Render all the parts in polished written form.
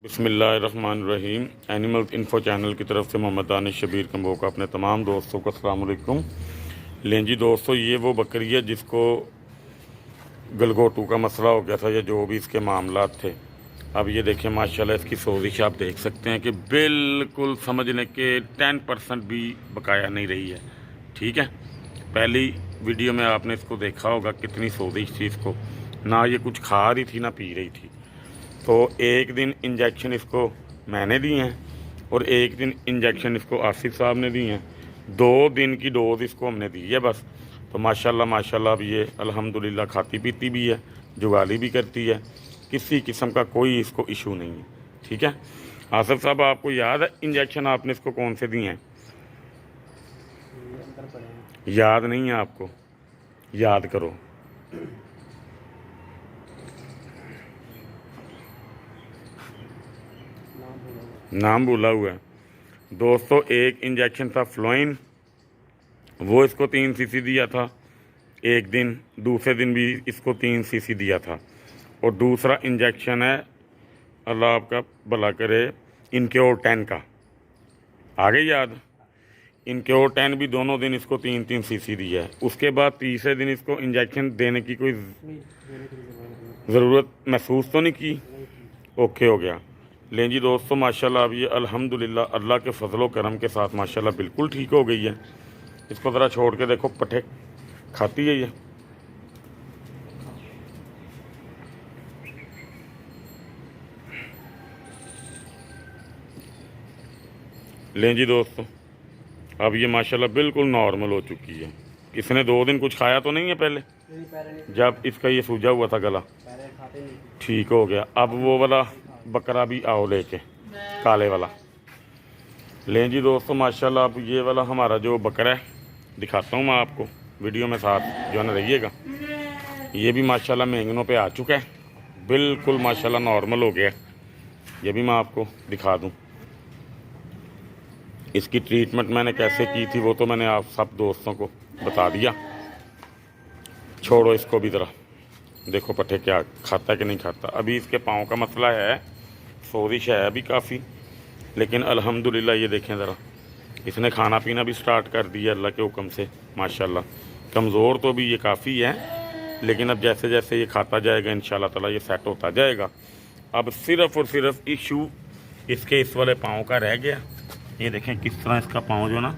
बिस्मिल्लाहिर्रहमानिर्रहीम। Animal info channel की तरफ से मोहम्मद दानिश शबीर कंबो का अपने तमाम दोस्तों को अस्सलाम वालेकुम। लें जी दोस्तों, ये वो बकरी है जिसको गलगोटू का मसला हो गया था या जो भी इसके मामला थे। अब ये देखें माशाल्लाह इसकी सोजिश आप देख सकते हैं कि बिल्कुल समझने के 10% भी बकाया नहीं रही है। ठीक है, पहली वीडियो में आपने इसको देखा होगा कितनी सोजिश थी इसको, ना ये कुछ खा रही थी ना पी रही थी। तो एक दिन इंजेक्शन इसको मैंने दिए हैं और एक दिन इंजेक्शन इसको आसिफ साहब ने दिए हैं। 2 दिन की डोज इसको हमने दी है बस। तो माशाल्लाह माशाल्लाह अब ये अल्हम्दुलिल्लाह खाती पीती भी है, जुगाली भी करती है, किसी किस्म का कोई इसको इशू नहीं है। ठीक है आसिफ साहब, आपको याद है इंजेक्शन आपने इसको कौन से दिए हैं? याद नहीं है आपको? याद करो। नाम भूला हुआ है दोस्तों। एक इंजेक्शन था फ्लोइन, वो इसको 3 सीसी दिया था एक दिन, दूसरे दिन भी इसको 3 सीसी दिया था। और दूसरा इंजेक्शन है, अल्लाह आपका भला करे, इनक्योर 10 का, आ गई याद? इनक्योर 10 भी दोनों दिन इसको 3-3 सीसी दिया है। उसके बाद तीसरे दिन इसको इंजेक्शन देने की कोई ज़रूरत महसूस तो नहीं की। ओके हो गया। लें जी दोस्तों माशाल्लाह अब ये अल्हम्दुलिल्लाह अल्लाह के फजलो करम के साथ माशाल्लाह बिल्कुल ठीक हो गई है। इसको ज़रा छोड़ के देखो, पट्ठे खाती है ये। लें जी दोस्तों, अब ये माशाल्लाह बिल्कुल नॉर्मल हो चुकी है। इसने 2 दिन कुछ खाया तो नहीं है पहले? जब इसका ये सूजा हुआ था गला, ठीक हो गया। अब वो वाला बकरा भी आओ लेके, काले वाला। लें जी दोस्तों माशाल्लाह अब ये वाला हमारा जो बकरा है दिखाता हूँ मैं आपको वीडियो में, साथ जो है ना रहिएगा। ये भी माशाल्लाह मेंगनों पे आ चुका है, बिल्कुल माशाल्लाह नॉर्मल हो गया। ये भी मैं आपको दिखा दूँ। इसकी ट्रीटमेंट मैंने कैसे की थी वो तो मैंने आप सब दोस्तों को बता दिया। छोड़ो इसको भी ज़रा, देखो पट्ठे क्या खाता है कि नहीं खाता। अभी इसके पाँव का मसला है, सोजिश है अभी काफ़ी, लेकिन अल्हम्दुलिल्लाह ये देखें ज़रा, इसने खाना पीना भी स्टार्ट कर दिया अल्लाह के हुक्म से माशाल्लाह। कमज़ोर तो भी ये काफ़ी है, लेकिन अब जैसे जैसे ये खाता जाएगा इंशाल्लाह ताला ये सेट होता जाएगा। अब सिर्फ़ और सिर्फ इशू इसके इस वाले पाँव का रह गया। ये देखें किस तरह इसका पाँव जो ना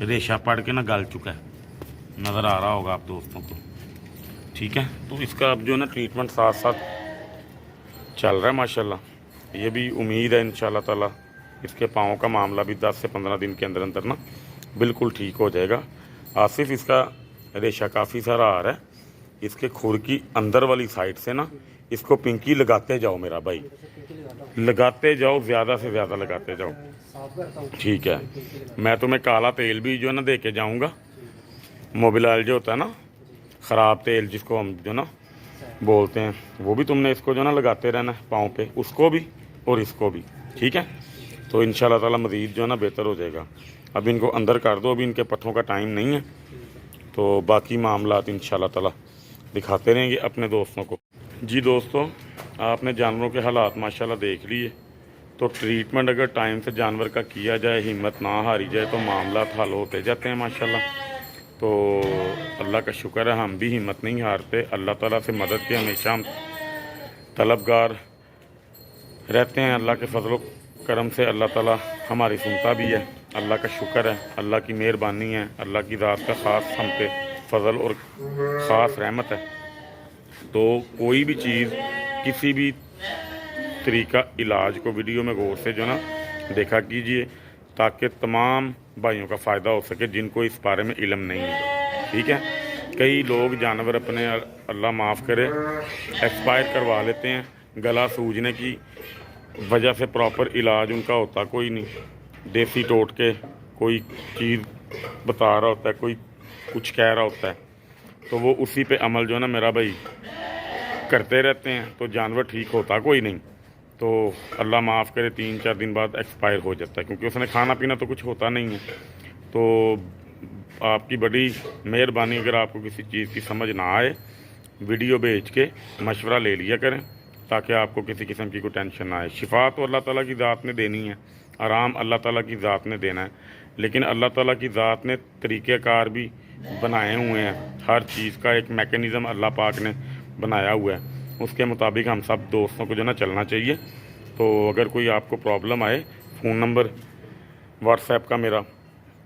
रेशा पड़ के ना गल चुका है, नज़र आ रहा होगा आप दोस्तों को। ठीक है, तो इसका अब जो ना ट्रीटमेंट साथ साथ चल रहा है माशाल्लाह। ये भी उम्मीद है इंशाल्लाह ताला इसके पाँव का मामला भी 10 से 15 दिन के अंदर अंदर ना बिल्कुल ठीक हो जाएगा। आसिफ इसका रेशा काफ़ी सारा आ रहा है, इसके खुर की अंदर वाली साइड से ना इसको पिंकी लगाते जाओ मेरा भाई, लगाते जाओ, ज़्यादा से ज़्यादा लगाते जाओ। ठीक है, मैं तुम्हें काला तेल भी जो ना दे के जाऊँगा, मोबिल ऑयल जो होता है ना, ख़राब तेल जिसको हम जो ना बोलते हैं, वो भी तुमने इसको जो ना लगाते रहना है पाँव पे, उसको भी और इसको भी। ठीक है, तो इंशाल्लाह ताला मज़ीद जो है ना बेहतर हो जाएगा। अब इनको अंदर कर दो, अभी इनके पट्ठों का टाइम नहीं है, तो बाकी मामलात इंशाल्लाह ताला दिखाते रहेंगे अपने दोस्तों को। जी दोस्तों, आपने जानवरों के हालात माशाल्लाह देख लिए। तो ट्रीटमेंट अगर टाइम से जानवर का किया जाए, हिम्मत ना हारी जाए, तो मामला हल होते जाते हैं माशाल्लाह। तो अल्लाह का शुक्र है हम भी हिम्मत नहीं हारते, अल्लाह ताला से मदद के हमेशा हम तलबगार रहते हैं। अल्लाह के फजल करम से अल्लाह ताला हमारी सुनता भी है, अल्लाह का शुक्र है, अल्लाह की मेहरबानी है, अल्लाह की ज़ात का ख़ास हम पे फजल और ख़ास रहमत है। तो कोई भी चीज़, किसी भी तरीका इलाज को वीडियो में गौर से जो ना देखा कीजिए, ताकि तमाम भाइयों का फ़ायदा हो सके जिनको इस बारे में इल्म नहीं है। ठीक है, कई लोग जानवर अपने अल्लाह माफ़ करे एक्सपायर करवा लेते हैं, गला सूजने की वजह से प्रॉपर इलाज उनका होता कोई नहीं। देसी टोटके कोई चीज़ बता रहा होता है, कोई कुछ कह रहा होता है, तो वो उसी पे अमल जो है ना मेरा भाई करते रहते हैं, तो जानवर ठीक होता कोई नहीं। तो अल्लाह माफ़ करे 3-4 दिन बाद एक्सपायर हो जाता है, क्योंकि उसने खाना पीना तो कुछ होता नहीं है। तो आपकी बड़ी मेहरबानी, अगर आपको किसी चीज़ की समझ ना आए वीडियो भेज के मशवरा ले लिया करें, ताकि आपको किसी किस्म की कोई टेंशन ना आए। शिफा तो अल्लाह ताला की ज़ात ने देनी है, आराम अल्लाह ताला की ज़ात ने देना है, लेकिन अल्लाह ताला की ज़ात ने तरीक़ेकार भी बनाए हुए हैं। हर चीज़ का एक मैकेनिज़्म अल्लाह पाक ने बनाया हुआ है, उसके मुताबिक हम सब दोस्तों को जो ना चलना चाहिए। तो अगर कोई आपको प्रॉब्लम आए, फ़ोन नंबर व्हाट्सएप का मेरा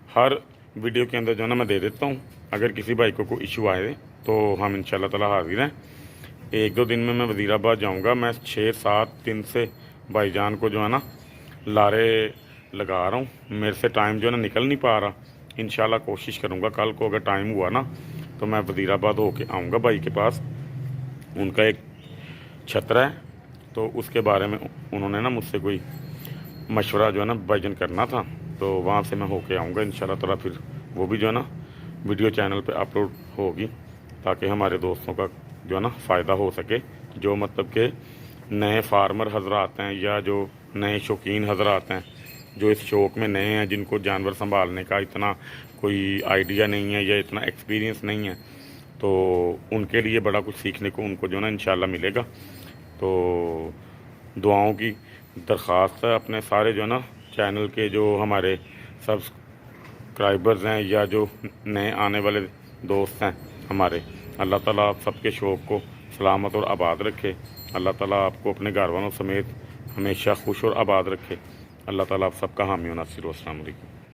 हर वीडियो के अंदर जो ना मैं दे देता हूँ। अगर किसी भाई को कोई इशू आए तो हम इंशाल्लाह ताला हाज़िर हैं। 1-2 दिन में मैं वज़ीराबाद जाऊँगा। मैं 6-7 दिन से भाईजान को जो है ना लारे लगा रहा हूँ, मेरे से टाइम जो है ना निकल नहीं पा रहा। इंशाल्लाह कोशिश करूँगा कल को अगर टाइम हुआ ना तो मैं वज़ीराबाद होके आऊँगा भाई के पास। उनका एक छतरा है, तो उसके बारे में उन्होंने ना मुझसे कोई मशवरा जो है ना भाईजान करना था, तो वहाँ से मैं होके आऊँगा इंशाल्लाह ताला। फिर वो भी जो है ना वीडियो चैनल पे अपलोड होगी, ताकि हमारे दोस्तों का जो है ना फ़ायदा हो सके। जो मतलब के नए फार्मर हजरात हैं या जो नए शौकीन हजरात हैं, जो इस शौक़ में नए हैं, जिनको जानवर संभालने का इतना कोई आइडिया नहीं है या इतना एक्सपीरियंस नहीं है, तो उनके लिए बड़ा कुछ सीखने को उनको जो है ना इंशाल्लाह मिलेगा। तो दुआओं की दरख्वास्त है अपने सारे जो है ना चैनल के जो हमारे सब्सक्राइबर्स हैं या जो नए आने वाले दोस्त हैं हमारे, अल्लाह ताला आप सबके शौक़ को सलामत और आबाद रखे। अल्लाह ताला आपको अपने घर वालों समेत हमेशा खुश और आबाद रखे। अल्लाह ताला आप सबका हामी और नासिर। अस्सलाम वालेकुम।